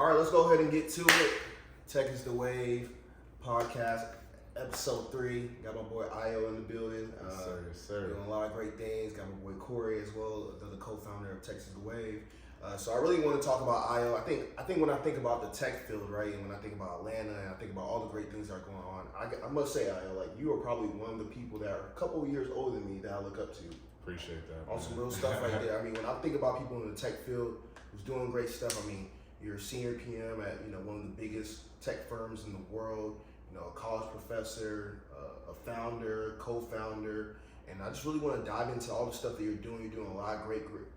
All right, let's go ahead and get to it. Tech is the Wave podcast, episode 3. Got my boy Io in the building. Yes, sir. Doing a lot of great things. Got my boy Corey as well, the co-founder of Tech is the Wave. So I really want to talk about Io. I think when I think about the tech field, right, and when I think about Atlanta, and I think about all the great things that are going on, I must say, Io, like you are probably one of the people that are a couple of years older than me that I look up to. Appreciate that. On some real stuff right there. I mean, when I think about people in the tech field who's doing great stuff, I mean, you're a senior PM at one of the biggest tech firms in the world. A college professor, a founder, co-founder, and I just really want to dive into all the stuff that you're doing. You're doing a lot of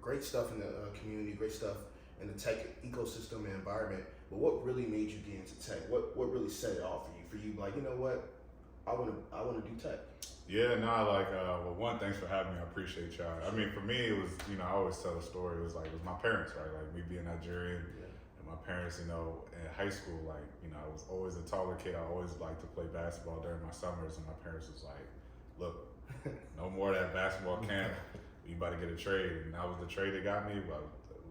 great stuff in the community, great stuff in the tech ecosystem and environment. But what really made you get into tech? What really set it off for you? For you, like, you know what, I want to do tech. Yeah, no, well, one, thanks for having me. I appreciate y'all. I mean, for me, it was, I always tell a story. It was my parents, right? Like me being Nigerian. Yeah. My parents, in high school, I was always a taller kid. I always liked to play basketball during my summers, and my parents was like, look, no more of that basketball camp. You about to get a trade. And that was the trade that got me. About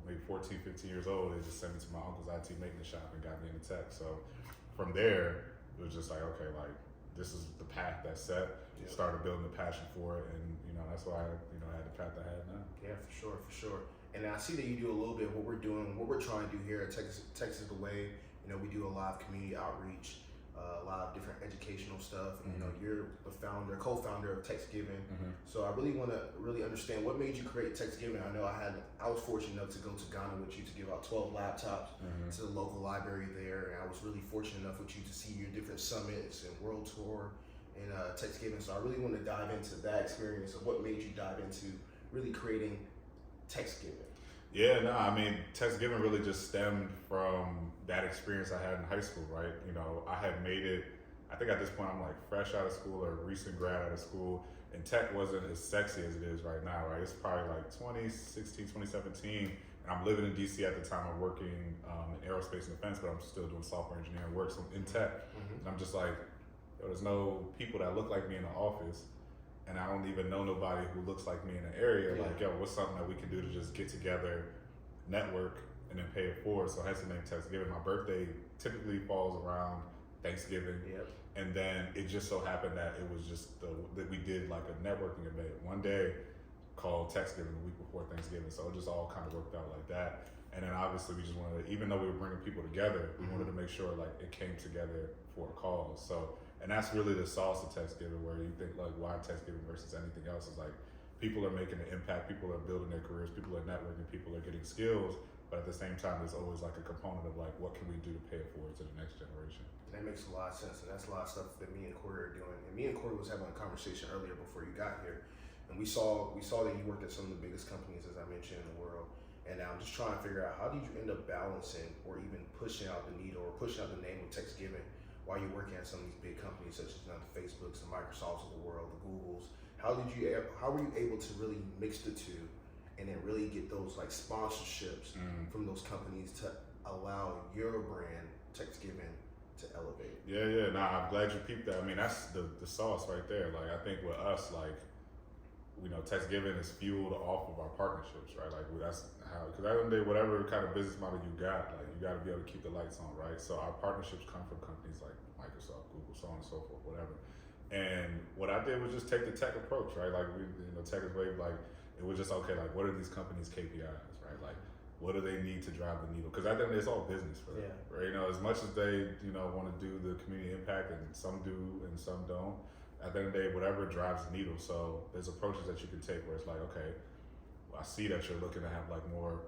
maybe 14, 15 years old, they just sent me to my uncle's IT maintenance shop and got me into tech. So from there, it was just like, okay, like this is the path that's set. Yeah. Started building the passion for it, and that's why I had the path I had now. Yeah, for sure. And I see that you do a little bit of what we're doing, what we're trying to do here at Texas the Wave. We do a lot of community outreach, a lot of different educational stuff. And, you're the co-founder of TextGiving. Mm-hmm. So I really want to understand what made you create TextGiving. I know I was fortunate enough to go to Ghana with you to give out 12 laptops to the local library there. And I was really fortunate enough with you to see your different summits and world tour and TextGiving. So I really want to dive into that experience of what made you dive into really creating TextGiving. Yeah, no, I mean, TextGiving really just stemmed from that experience I had in high school, right? I had made it, I think at this point I'm like fresh out of school or recent grad out of school, and tech wasn't as sexy as it is right now, right? It's probably like 2016, 2017, and I'm living in DC at the time. I'm working in aerospace and defense, but I'm still doing software engineering work, so in tech. And I'm just like, there's no people that look like me in the office, and I don't even know nobody who looks like me in the area. Yeah. Like, what's something that we can do to just get together, network, and then pay it forward? So hence the name TextGiving. My birthday typically falls around Thanksgiving. Yep. And then it just so happened that it was just that we did like a networking event one day called TextGiving the week before Thanksgiving. So it just all kind of worked out like that. And then obviously we just wanted to, even though we were bringing people together, we wanted to make sure like it came together for a cause. So, and that's really the sauce of TextGiving, where you think like, why TextGiving versus anything else? Is like people are making an impact, people are building their careers, people are networking, people are getting skills, but at the same time there's always like a component of like, what can we do to pay it forward to the next generation? That makes a lot of sense, and that's a lot of stuff that me and Corey are doing. And me and Corey was having a conversation earlier before you got here, and we saw that you worked at some of the biggest companies, as I mentioned, in the world. And I'm just trying to figure out, how did you end up balancing or even pushing out the needle or pushing out the name of TextGiving while you're working at some of these big companies such as the Facebooks, the Microsofts of the world, the Googles? How were you able to really mix the two and then really get those like sponsorships from those companies to allow your brand, TextGiving, to elevate? Yeah. Nah, I'm glad you peeped that. I mean, that's the sauce right there. Like, I think with us, like, TextGiving is fueled off of our partnerships, right? Like, that's how, because at the end of the day, whatever kind of business model you got, like, you got to be able to keep the lights on, right? So our partnerships come from companies like Microsoft, Google, so on and so forth, whatever. And what I did was just take the tech approach, right? Like, Tech is Wave, like, it was just, okay, like, what are these companies' KPIs, right? Like, what do they need to drive the needle? Because I think it's all business for them, right? As much as they, want to do the community impact, and some do and some don't, at the end of the day, whatever drives the needle. So there's approaches that you can take where it's like, okay, well, I see that you're looking to have like more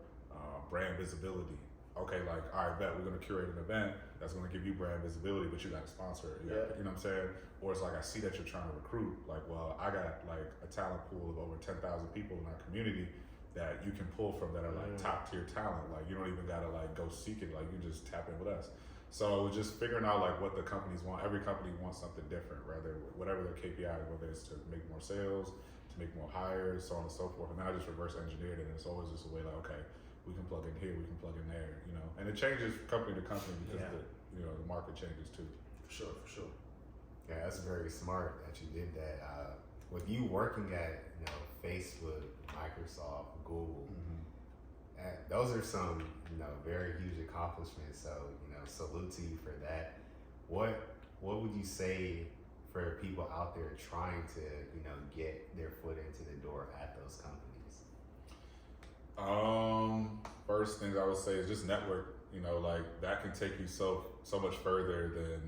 brand visibility. Okay, like, all right, bet we're going to curate an event that's going to give you brand visibility, but you got to sponsor it. You know what I'm saying? Or it's like, I see that you're trying to recruit. Like, well, I got like a talent pool of over 10,000 people in our community that you can pull from that are like top tier talent. Like, you don't even got to like go seek it. Like, you just tap in with us. So just figuring out like what the companies want. Every company wants something different, whatever their KPI, whether it's to make more sales, to make more hires, so on and so forth. And then I just reverse engineered it, and it's always just a way like, okay, we can plug in here, we can plug in there, And it changes company to company because the market changes too. For sure. Yeah, that's very smart that you did that. With you working at Facebook, Microsoft, Google, Those are some, very huge accomplishments. So, salute to you for that. What would you say for people out there trying to, get their foot into the door at those companies? First things I would say is just network. Like that can take you so much further than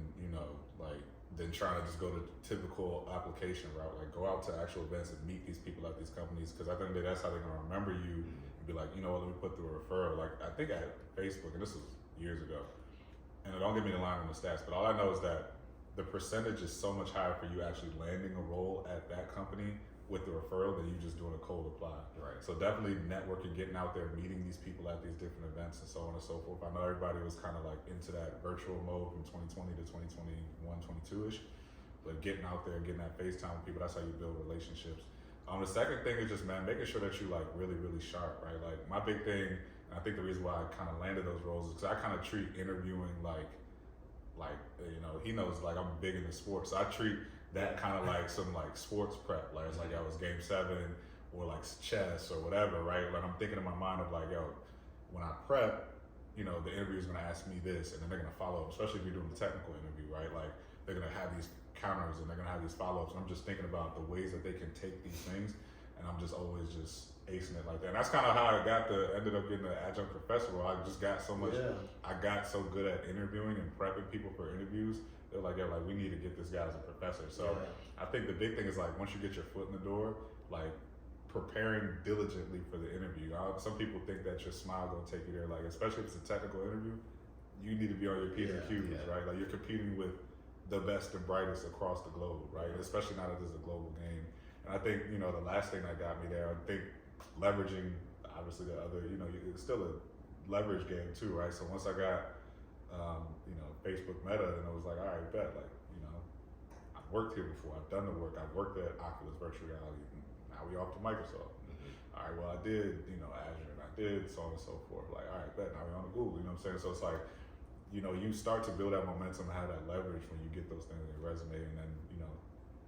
than trying to just go the typical application route. Like go out to actual events and meet these people at these companies, because I think that's how they're gonna remember you and be like, let me put through a referral. Like I think at Facebook, and this was years ago, and don't get me the line on the stats, but all I know is that the percentage is so much higher for you actually landing a role at that company with the referral than you just doing a cold apply. Right. So definitely networking, getting out there, meeting these people at these different events and so on and so forth. I know everybody was kind of like into that virtual mode from 2020 to 2021, 22-ish, but getting out there and getting that FaceTime with people, that's how you build relationships. The second thing is just, man, making sure that you like really, really sharp, right? Like my big thing, and I think the reason why I kind of landed those roles is because I kind of treat interviewing like, he knows like I'm big into sports. So I treat that kind of like some like sports prep, like it's like I was game 7 or like chess or whatever, right? Like I'm thinking in my mind of like, when I prep, the interview is gonna ask me this, and then they're gonna follow up, especially if you're doing the technical interview, right? Like they're gonna have these counters and they're gonna have these follow-ups. And I'm just thinking about the ways that they can take these things, and I'm just always just acing it like that. And that's kind of how I ended up getting the adjunct professor role. I just got so much, I got so good at interviewing and prepping people for interviews. They're like, we need to get this guy as a professor. So I think the big thing is like, once you get your foot in the door, like preparing diligently for the interview. Some people think that your smile gonna take you there. Like, especially if it's a technical interview, you need to be on your P's and Q's, right? Like you're competing with the best and brightest across the globe, right? Especially now that this is a global game. And I think, the last thing that got me there, I think leveraging, obviously the other, it's still a leverage game too, right? So once I got, Facebook Meta, and I was like, all right, bet, like, I've worked here before, I've done the work, I've worked at Oculus Virtual Reality, now we off to Microsoft. All right, well, I did, Azure, and I did so on and so forth. Like, all right, bet, now we're on to Google, you know what I'm saying? So it's like, you start to build that momentum and have that leverage when you get those things in your resume, and then,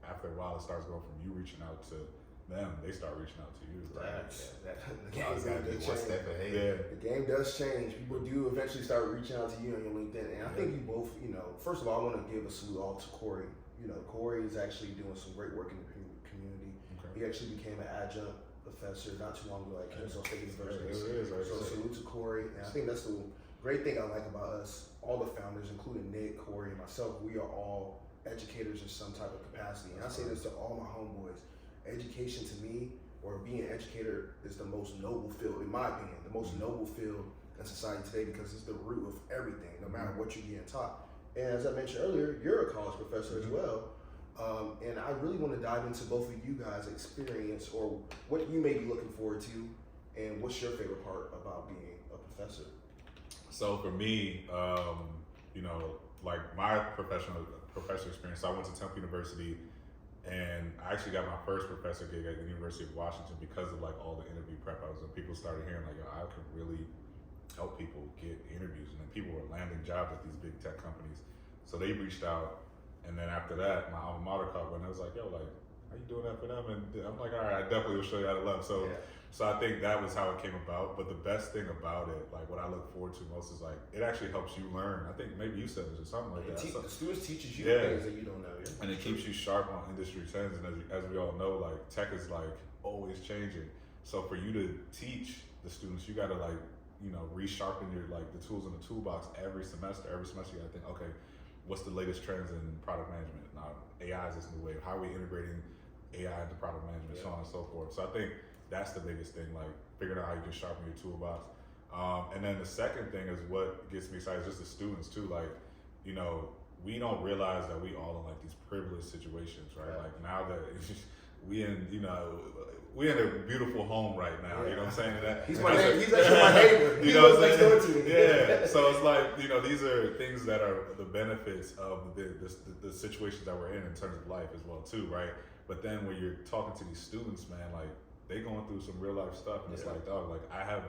after a while, it starts going from you reaching out to them, they start reaching out to you. Right. The game Always gotta be does one change. step ahead. Yeah. The game does change. People do eventually start reaching out to you on your LinkedIn, and I think you both, first of all, I want to give a salute all to Corey. Corey is actually doing some great work in the community. Okay. He actually became an adjunct professor not too long ago at Kennesaw State University. It is, right? So salute to Corey, and I think that's the great thing I like about us, all the founders, including Nick, Corey, and myself. We are all educators in some type of capacity, and I say this to all my homeboys. Education to me, or being an educator, is the most noble field, in my opinion, the most noble field in society today, because it's the root of everything, no matter what you're getting taught. And as I mentioned earlier, you're a college professor as well. And I really want to dive into both of you guys' experience, or what you may be looking forward to, and what's your favorite part about being a professor? So for me, like my professor experience, I went to Temple University, and I actually got my first professor gig at the University of Washington because of like all the interview prep I was in. People started hearing like, I could really help people get interviews, and then people were landing jobs at these big tech companies. So they reached out, and then after that, my alma mater called me, and I was like, like, how you doing that for them? And I'm like, all right, I definitely will show you how to love. So I think that was how it came about. But the best thing about it, like what I look forward to most, is like it actually helps you learn. I think maybe you said this or something like that. The students teaches you things that you don't know. And it keeps you sharp on industry trends. And as we all know, like tech is like always changing. So for you to teach the students, you got to like, resharpen your like the tools in the toolbox every semester. Every semester you got to think, okay, what's the latest trends in product management? Now, AI is this new wave. How are we integrating AI into product management, so on and so forth. So I think that's the biggest thing, like figuring out how you can sharpen your toolbox. And then the second thing is what gets me excited, is just the students too. Like, we don't realize that we all in like these privileged situations, right? Like now that we in a beautiful home right now, you know what I'm saying? He's actually my neighbor. You know what I'm saying? Yeah. So it's like, these are things that are the benefits of the situations that we're in terms of life as well too, right? But then when you're talking to these students, man, like they going through some real life stuff, and it's like, dog, like I have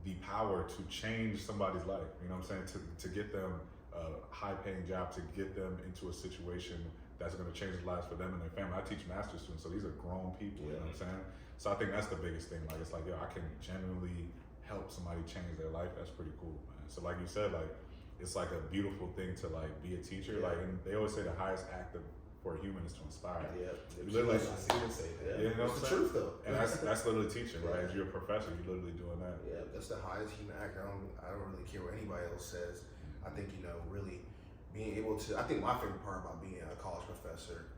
the power to change somebody's life. You know what I'm saying? To get them a high paying job, to get them into a situation that's going to change the lives for them and their family. I teach master's students, so these are grown people. You know what I'm saying? So I think that's the biggest thing. Like it's like, I can genuinely help somebody change their life, that's pretty cool, man. So like you said, like it's like a beautiful thing to like be a teacher. Yeah. Like, and they always say the highest act for a human is to inspire. Yeah, You literally, I see them say that. you know it's what the I'm saying? truth though. And that's literally teaching, right? Yeah. As you're a professor, you're literally doing that. Yeah, that's the highest human act. I don't really care what anybody else says. I think really being able to. I think my favorite part about being a college professor,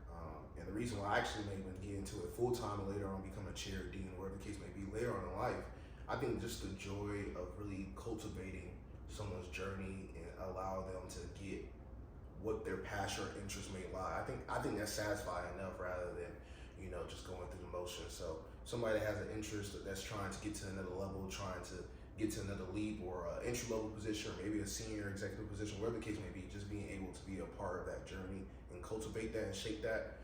and the reason why I actually may even get into it full time and later on become a chair, dean, whatever the case may be later on in life. I think just the joy of really cultivating someone's journey and allow them to get what their passion or interest may lie. I think that's satisfying enough rather than just going through the motions. So somebody that has an interest that's trying to get to another level, trying to get to another leap or an entry level position, or maybe a senior executive position, whatever the case may be, just being able to be a part of that journey and cultivate that and shape that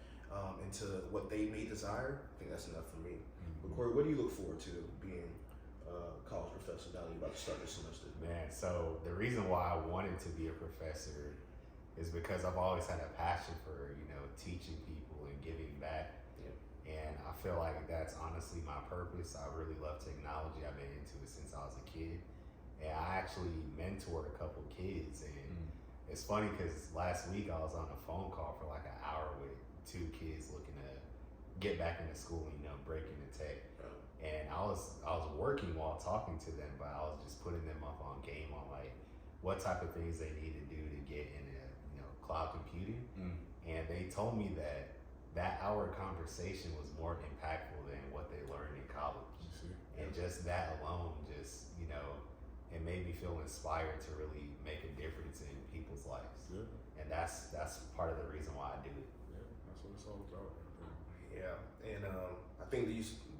into what they may desire. I think that's enough for me. But Corey, what do you look forward to being a college professor now that you're about to start this semester? Man, so the reason why I wanted to be a professor is because I've always had a passion for teaching people and giving back. And I feel like that's honestly my purpose. I really love technology. I've been into it since I was a kid. And I actually mentored a couple kids. And it's funny because last week I was on a phone call for like an hour with 2 kids looking to get back into school, break into tech. And I was working while talking to them, but I was just putting them up on game on like what type of things they need to do to get into cloud computing. And they told me that hour conversation was more impactful than what they learned in college. And just that alone, it made me feel inspired to really make a difference in people's lives. Yeah. And that's part of the reason why I do it. Yeah, that's what it's all about. Yeah, and I think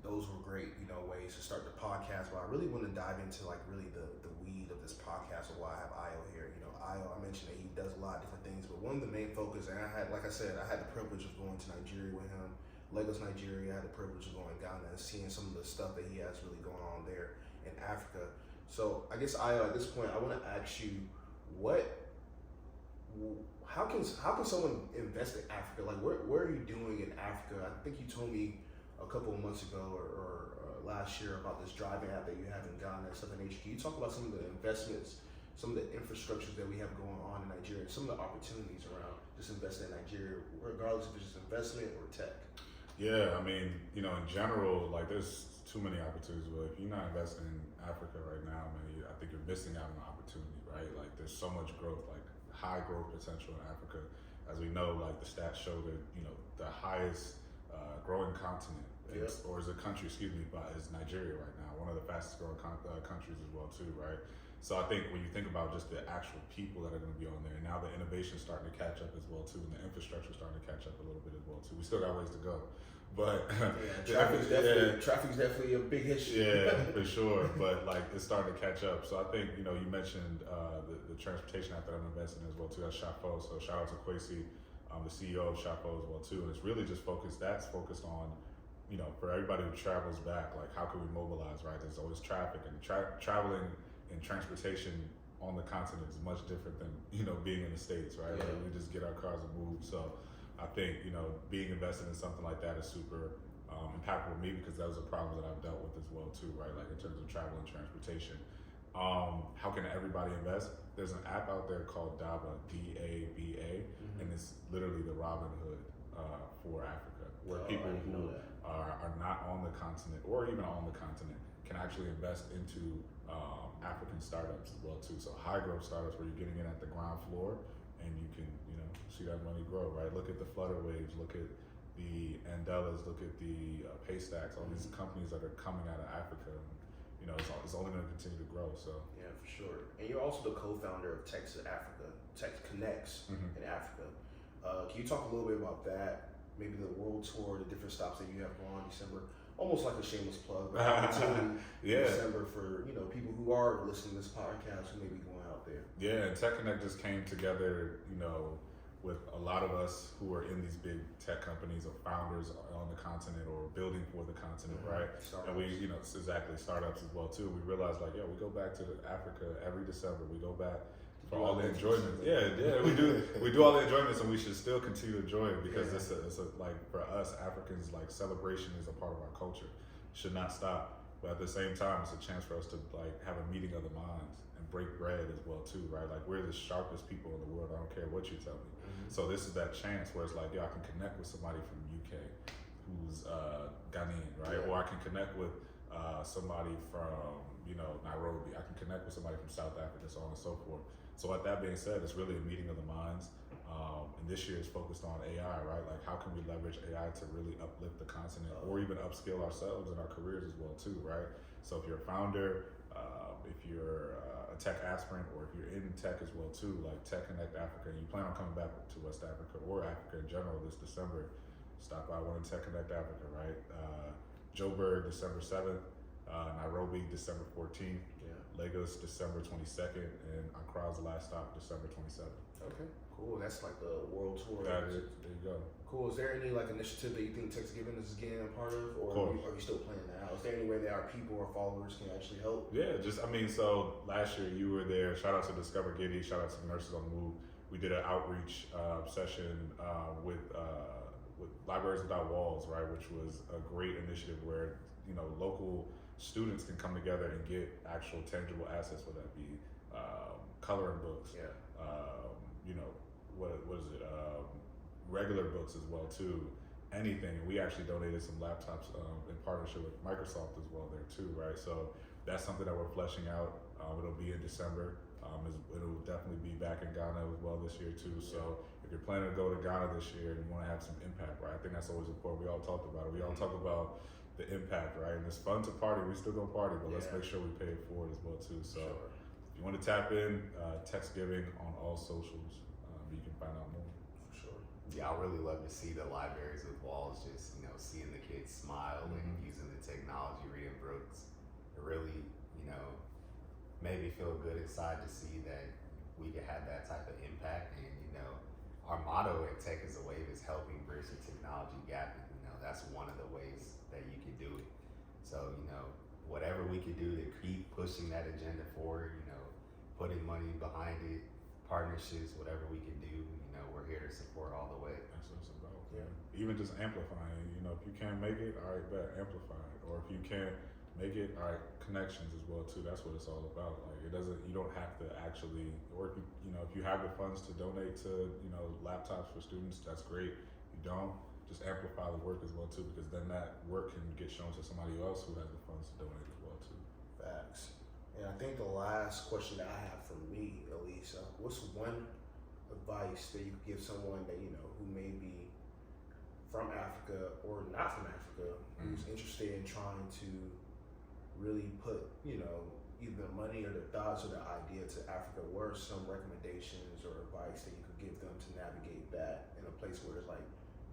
those were great, ways to start the podcast. But I really want to dive into like really the weed of this podcast of why I have Ayo here. Ayo, I mentioned that he does a lot of different things, but one of the main focus, and I had the privilege of going to Nigeria with him, Lagos, Nigeria. I had the privilege of going to Ghana and seeing some of the stuff that he has really going on there in Africa. So I guess Ayo, at this point, I want to ask you, how can someone invest in Africa? Like, where are you doing in Africa? I think you told me a couple of months ago or last year about this driving app that you have in Ghana and stuff in nature. Can you talk about some of the investments, some of the infrastructures that we have going on in Nigeria, and some of the opportunities around just investing in Nigeria, regardless if it's just investment or tech? Yeah, I mean, in general, like there's too many opportunities. But if you're not investing in Africa right now, man, I think you're missing out on an opportunity, right? Like there's so much growth, like high growth potential in Africa. As we know, like the stats show that, the highest growing continent or is a country, but is Nigeria right now, one of the fastest growing countries as well too, right? So I think when you think about just the actual people that are going to be on there, and now the innovation's starting to catch up as well too, and the infrastructure's starting to catch up a little bit as well too. We still got ways to go, but traffic's definitely a big issue. Yeah, for sure. But like it's starting to catch up. So I think you mentioned the transportation app that I'm investing in as well too. That's Shafo. So shout out to Kwesi, the CEO of Shafo as well too. And it's really just focused on for everybody who travels back, like how can we mobilize, right? There's always traffic, and traveling and transportation on the continent is much different than being in the States, right? Yeah. Like we just get our cars and move. So I think being invested in something like that is super impactful for me, because that was a problem that I've dealt with as well too, right? Like in terms of travel and transportation. How can everybody invest? There's an app out there called Daba, D-A-B-A, and it's literally the Robin Hood for Africa, where people who are not on the continent or even on the continent can actually invest into African startups as well too. So high growth startups where you're getting in at the ground floor and you can see that money grow, right? Look at the Flutter Waves, look at the Andellas, look at the Paystacks, all these companies that are coming out of Africa. It's only going to continue to grow. So yeah, for sure. And you're also the co-founder of Tech Africa, Tech Connects in Africa. Can you talk a little bit about that? Maybe the world tour, the different stops that you have going on in December. Almost like a shameless plug, but opportunity in December for people who are listening to this podcast who may be going out there. Yeah, and Tech Connect just came together, with a lot of us who are in these big tech companies or founders on the continent or building for the continent, right? Startups. And we, exactly, startups as well too. We realized we go back to Africa every December. We go back for all the enjoyment. Yeah, we do all the enjoyments, and we should still continue to enjoy it, because it's a like for us Africans, like celebration is a part of our culture. Should not stop. but at the same time, it's a chance for us to like have a meeting of the minds and break bread as well too, right? Like we're the sharpest people in the world. I don't care what you tell me. So this is that chance where it's like, I can connect with somebody from UK who's Ghanaian, right? Yeah. Or I can connect with somebody from Nairobi. I can connect with somebody from South Africa, so on and so forth. So with that being said, it's really a meeting of the minds. And this year is focused on AI, right? Like how can we leverage AI to really uplift the continent or even upskill ourselves in our careers as well too, right? So if you're a founder, if you're a tech aspirant, or if you're in tech as well too, like Tech Connect Africa, and you plan on coming back to West Africa or Africa in general this December, stop by one of Tech Connect Africa, right? Joburg, December 7th, Nairobi, December 14th, Yeah. Lagos, December 22nd, and Accra's the last stop, December 27th. Okay. Cool. That's like the world tour. That is, there you go. Cool. Is there any like initiative that you think TechSgiving is getting a part of, or course. are you still planning that out? Is there any way that our people or followers can actually help? Yeah, so last year you were there. Shout out to Discover Giddy. Shout out to the Nurses on the Move. We did an outreach session with Libraries Without Walls, right, which was a great initiative where local students can come together and get actual tangible assets, whether that be coloring books, Yeah. what is it, regular books as well too, anything. We actually donated some laptops in partnership with Microsoft as well there too, right? So that's something that we're fleshing out. It'll be in December. It'll definitely be back in Ghana as well this year too. So if you're planning to go to Ghana this year and you want to have some impact, right? I think that's always important. We all talked about it. We all talk about the impact, right? And it's fun to party. We still gonna party, but let's Yeah. make sure we pay it forward as well too. So Sure. if you want to tap in, TechSgiving on all socials. You can find out more. For sure. Yeah, I really love to see the Libraries with Walls, just seeing the kids smile and using the technology, reading books. It really, made me feel good inside to see that we could have that type of impact. And our motto at Tech is a Wave is helping bridge the technology gap. And that's one of the ways that you can do it. So whatever we can do to keep pushing that agenda forward, putting money behind it, partnerships, whatever we can do, we're here to support all the way. That's what it's about. Yeah. Even just amplifying, if you can't make it, all right, bet, amplify it. Or if you can't make it, all right, connections as well too. That's what it's all about. Like you don't have to actually, or if you have the funds to donate to, laptops for students, that's great. If you don't, just amplify the work as well too, because then that work can get shown to somebody else who has the funds to donate as well too. Facts. And I think the last question that I have for me, Elisa, what's one advice that you could give someone that who may be from Africa or not from Africa, who's interested in trying to really put either the money or the thoughts or the idea to Africa? What are some recommendations or advice that you could give them to navigate that in a place where it's like,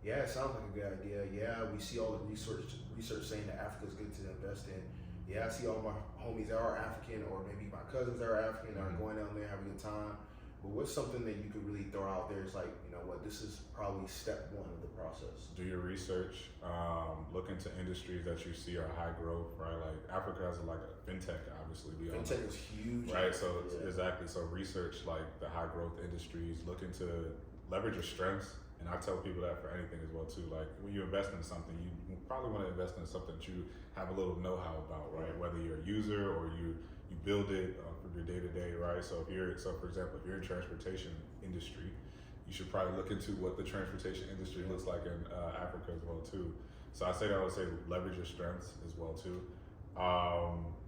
yeah, it sounds like a good idea. Yeah, we see all the research saying that Africa's good to invest in. Yeah, I see all my homies that are African, or maybe my cousins that are African that are going down there having a good time. But what's something that you could really throw out there? It's like, this is probably step one of the process. Do your research. Look into industries that you see are high growth, right? Like Africa has like a fintech, obviously. Fintech is huge. Right, so exactly. So research like the high growth industries. Look into leverage your strengths. And I tell people that for anything as well too. Like when you invest in something, you probably want to invest in something that you have a little know-how about, right? Whether you're a user or you build it for your day-to-day, right? So for example, if you're in transportation industry, you should probably look into what the transportation industry looks like in Africa as well too. So I would say leverage your strengths as well too.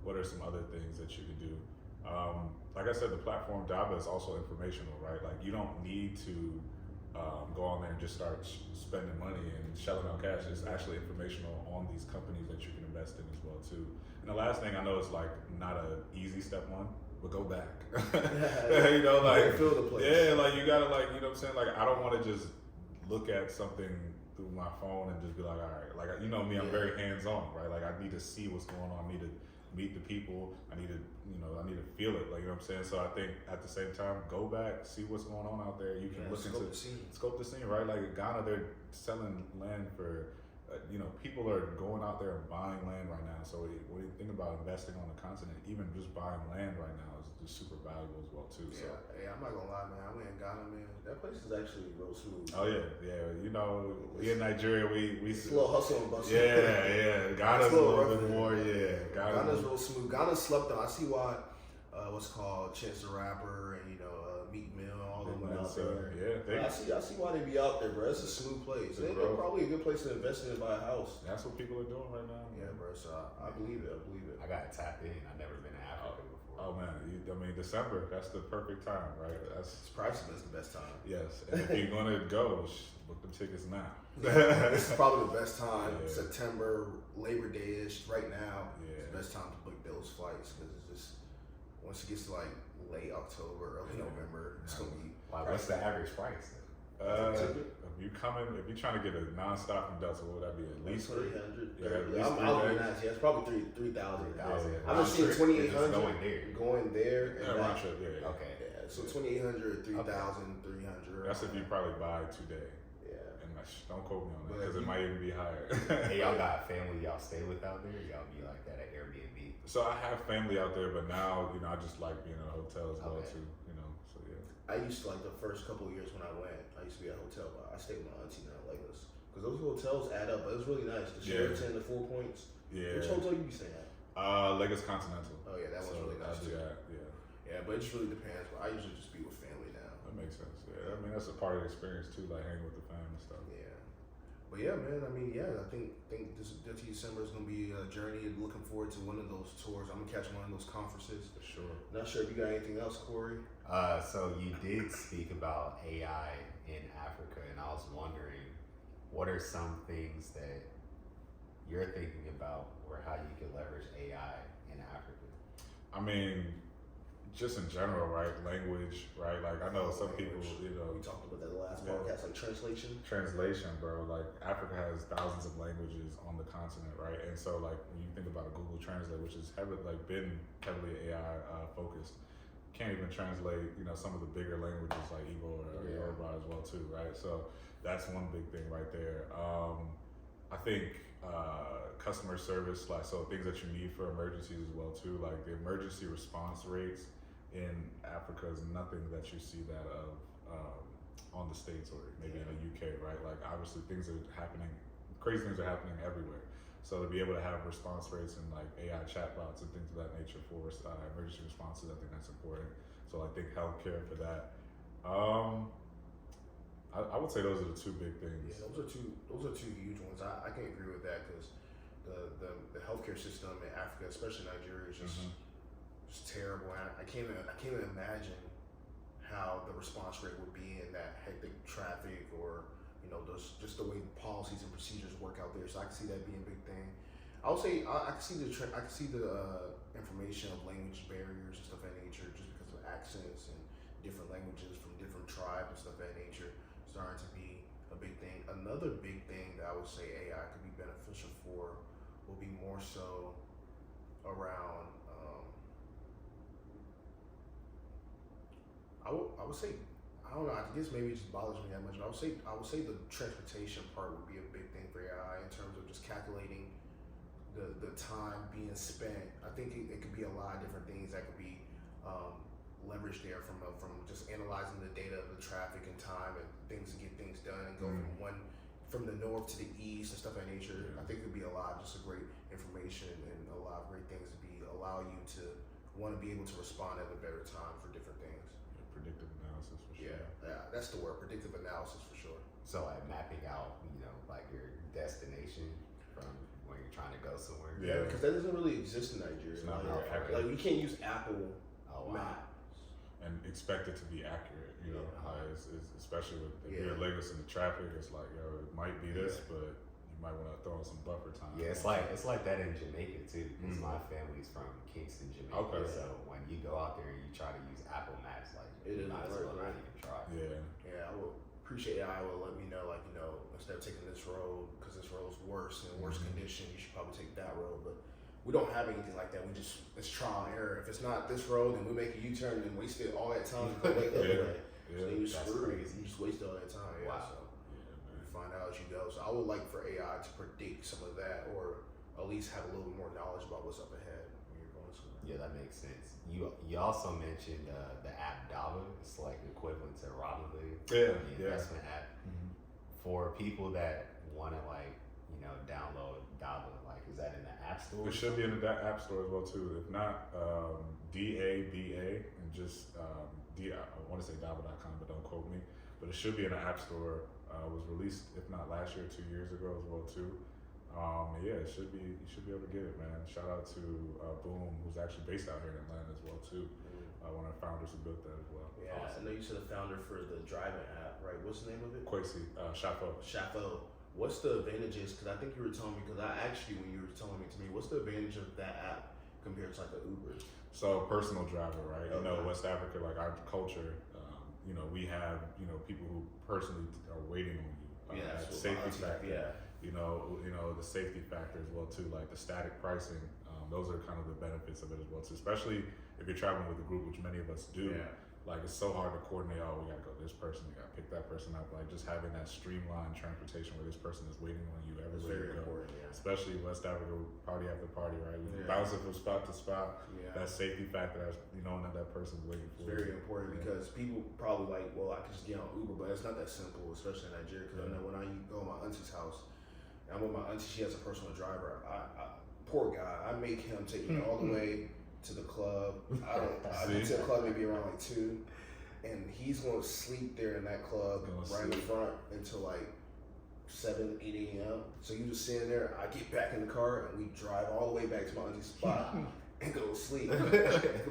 What are some other things that you can do? Like I said, the platform Daba is also informational, right? Like you don't need to go on there and just start spending money and shelling out cash. It's actually informational on these companies that you can invest in as well too. And the last thing I know is like not a easy step one, but go back. Fill the place. Yeah, like you gotta what I'm saying? Like I don't want to just look at something through my phone and just be like, all right, like me, I'm very hands-on, right? Like I need to see what's going on. I need to meet the people. I need to, I need to feel it. Like, you know what I'm saying? So I think at the same time, go back, see what's going on out there. You can look into the scene. Scope the scene, right? Like Ghana, they're selling land for people are going out there and buying land right now. So when you think about investing on the continent, even just buying land right now is just super valuable as well too. So. Yeah, I'm not gonna lie, man. I went in Ghana, man. That place is actually real smooth. Oh yeah. We in Nigeria, we It's a little hustle and bustle. Yeah. Ghana's a little bit more, Ghana's real smooth. Ghana's slept on. I see why. What's called Chance the Rapper and Meek Mill, all them out there. Yeah, I see why they be out there, bro. It's a smooth place. It's probably a good place to invest in and buy a house. That's what people are doing right now. Yeah, bro. So I believe it. I gotta tap in. I've never been to Africa before. Oh man, December. That's the perfect time, right? It's probably the best time. Yes, and if you're gonna go, book them tickets now. This is probably the best time. Yeah. September, Labor Day-ish. Right now, Yeah. it's the best time to book those flights because it's just once it gets to like late October, early November, it's gonna be. Like, what's the average price? If you're trying to get a nonstop from Delta, what would that be? At least 300. Yeah, at least I'm 3 being days. nice. Yeah, it's probably 3,000. Yeah. I've been seeing 2,800 going there. going there. And round back. trip, yeah. Okay. Yeah, so 2,800, 3,300. That's if you probably buy 2 day. Yeah. And don't quote me on that But because it might even be higher. Hey, y'all got family y'all stay with out there? Y'all be like that at Airbnb? So I have family out there, but now I just like being in a hotel as well Okay. too. So yeah. I used to like the first couple of years when I went. I used to be at a hotel, but I stayed with my auntie now, Lagos, because those hotels add up. But it was really nice. The Sheraton, the 4 Points. Yeah. Which hotel you be staying at? Lagos Continental. Oh yeah, that one's really nice too. Yeah. Yeah, but it just really depends. But I usually just be with family now. That makes sense. Yeah, I mean that's a part of the experience too, like hanging with the family and stuff. Yeah. But yeah, man. I mean, yeah. I think this December is gonna be a journey. Looking forward to one of those tours. I'm gonna catch one of those conferences. For sure. Not sure if you got anything else, Corey. So you did speak about AI in Africa, and I was wondering, what are some things that you're thinking about, or how you could leverage AI in Africa? I mean, just in general, right? Language, right? Like I know some people, We talked about that the last Yeah. podcast, like translation. translation, bro. Like Africa has thousands of languages on the continent, right? And so, like when you think about a Google Translate, which is been heavily AI focused, can't even translate, some of the bigger languages like Igbo or Yoruba as well too, right? So that's one big thing right there. I think customer service, so things that you need for emergencies as well too, like the emergency response rates in Africa is nothing that you see that of on the States or maybe in the UK, right? Like obviously crazy things are happening everywhere. So to be able to have response rates and like AI chatbots and things of that nature for emergency responses, I think that's important. So I think healthcare for that. I would say those are the two big things. Yeah, those are two huge ones. I can agree with that because the healthcare system in Africa, especially Nigeria, is just terrible. And I can't even imagine how the response rate would be in that hectic traffic or those just the way policies and procedures work out there. So I can see that being a big thing. I would say I can see the information of language barriers and stuff of that nature, just because of accents and different languages from different tribes and stuff of that nature starting to be a big thing. Another big thing that I would say AI could be beneficial for will be more so around. I would say. I don't know. I guess maybe it just bothers me that much. But I would say the transportation part would be a big thing for AI in terms of just calculating the time being spent. I think it could be a lot of different things that could be leveraged there from just analyzing the data of the traffic and time and things to get things done and go from the north to the east and stuff of that nature. Yeah. I think it could be a lot of just a great information and a lot of great things to allow you to want to be able to respond at a better time for different things. Predictive analysis for sure. Yeah, that's the word, predictive analysis for sure. So like mapping out, like your destination from when you're trying to go somewhere. Yeah, because that doesn't really exist in Nigeria. It's not like, very accurate. like you can't use Apple Oh wow. Maps. And expect it to be accurate, Yeah. it's especially with if Yeah. you're in Lagos in the traffic, it's like, it might be this, but you might want to throw in some buffer time. Yeah, it's like that in Jamaica too, because my family's from Kingston, Jamaica. Okay. So when you go out there and you try to use Apple Maps, like It you doesn't might as work, well not right? even try. Yeah. I would appreciate AI will let me know, instead of taking this road, because this road's worse in worse condition, you should probably take that road. But we don't have anything like that. It's trial and error. If it's not this road, then we make a U-turn and wasted all that time to go back the other way. So then you That's screwed. crazy. You just wasted all that time. Yeah. Wow. So Yeah, we man. find out technology goes. I would like for AI to predict some of that, or at least have a little bit more knowledge about what's up ahead when you're going somewhere. Yeah, that makes sense. You also mentioned the app Dava. It's like equivalent to Robinhood, Yeah, the yeah. investment app. For people that want to download Dava, like is that in the app store? It should be in the app store as well too. If not, DABA and just I want to say Dava.com, but don't quote me. But it should be in the app store. Was released if not last year, 2 years ago as well too. Yeah, it should be. You should be able to get it, man. Shout out to Boom, who's actually based out here in Atlanta as well too. One of the founders who built that as well. Yeah, I know you said the founder for the driving app, right? What's the name of it? Quasi, Shafo. Shafo. What's the advantages? Because I think you were telling me. Because I actually, when you were telling me to me, what's the advantage of that app compared to like an Uber? So personal driver, right? You know, Okay. West Africa, like our culture, we have, people who personally are waiting on you. Yeah, that that's what safety my auntie- factor. Yeah. The safety factor as well too, like the static pricing. Those are kind of the benefits of it as well too, especially if you're traveling with a group, which many of us do. Yeah. Like it's so hard to coordinate. Oh, we gotta go this person. We gotta pick that person up. Like just having that streamlined transportation where this person is waiting on you It's everywhere very you go. important. Yeah. Especially West Africa, party after party, right? We Yeah. bouncing from spot to spot. Yeah. That safety factor, that's knowing that person's waiting It's for very you. important Yeah. because people probably like, well, I can just get on Uber, but it's not that simple, especially in Nigeria. Because I know when I go to my auntie's house, and I'm with my auntie, she has a personal driver. Poor guy, I make him take me all the way to the club. I get to the club maybe around like 2, and he's going to sleep there in that club right in the front until like 7, 8 a.m. So you just sitting there. I get back in the car and we drive all the way back to my auntie's spot. And go to sleep.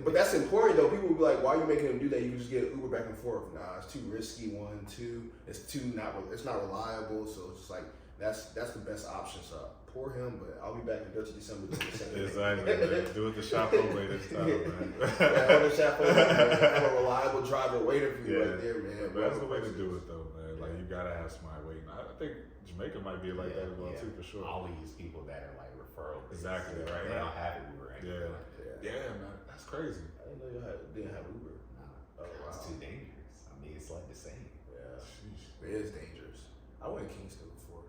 But that's important though. People will be like, why are you making him do that? You can just get an Uber back and forth. Nah, it's too risky. 1, 2, it's not reliable. So it's just like that's the best option. So poor him, but I'll be back in Dutch December. Exactly, man. Do it the Shafo way this time, man. Yeah, on the Shafo, have a reliable driver waiting for you right there, man. But that's the way to do it though, man. Like you gotta have somebody waiting. I think Jamaica might be like that as well too, for sure. I only use people that are like referrals. Exactly, So right, They right. don't have Uber. Yeah. Yeah. Yeah, man. That's crazy. I didn't know you didn't have Uber. Nah, Oh, it's wow. too dangerous. I mean, it's like the same. Yeah, Sheesh. it is dangerous. I went to Kingston before.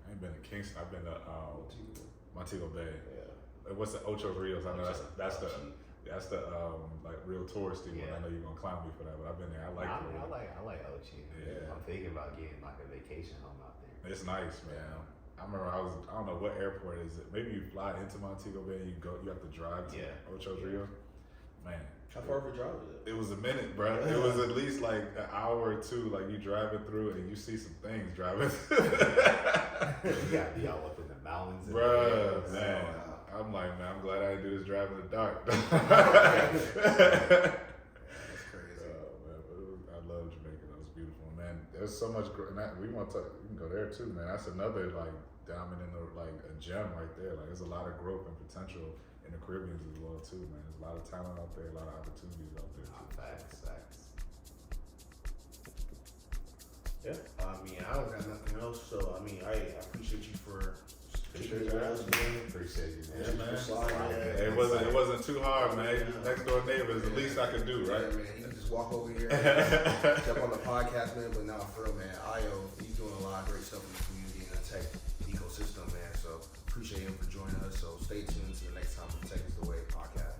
I ain't been to Kingston. I've been to Montego. Montego Bay. Yeah. What's the Ocho Rios? I know that's the Ocho. like real touristy one. Yeah. I know you're gonna clown me for that, but I've been there. I like it. I like Ochi. Yeah. I'm thinking about getting like a vacation home out there. It's nice, man. I remember I don't know what airport is it. Maybe you fly into Montego Bay and you have to drive to Ocho Rios. Man. How far of a drive is it? It was a minute, bro. It was at least like an hour or 2, like you driving through it and you see some things driving. You gotta be all up in the mountains. and Bruh, the man. I'm like, man, I'm glad I didn't do this driving in the dark. That's crazy. Man, but I love Jamaica. That was beautiful, man. There's so much. We can go there too, man. That's another like diamond in the a gem right there. Like there's a lot of growth and potential in the Caribbean as well too, man. There's a lot of talent out there, a lot of opportunities out there too. Facts. Yeah. I mean, I don't got nothing else. So I mean, I appreciate you for Appreciate kicking you. it out, man. Appreciate you, man. Yeah, man. Hey, it wasn't too hard, man. Next door neighbors, the least I could do, right? Yeah, man. You can just walk over here, jump on the podcast, man. But now, for real, man, Io, he's doing a lot of great stuff in the community and the tech ecosystem, man. So appreciate him for joining us. So stay tuned to the next time for Tech is the Way podcast.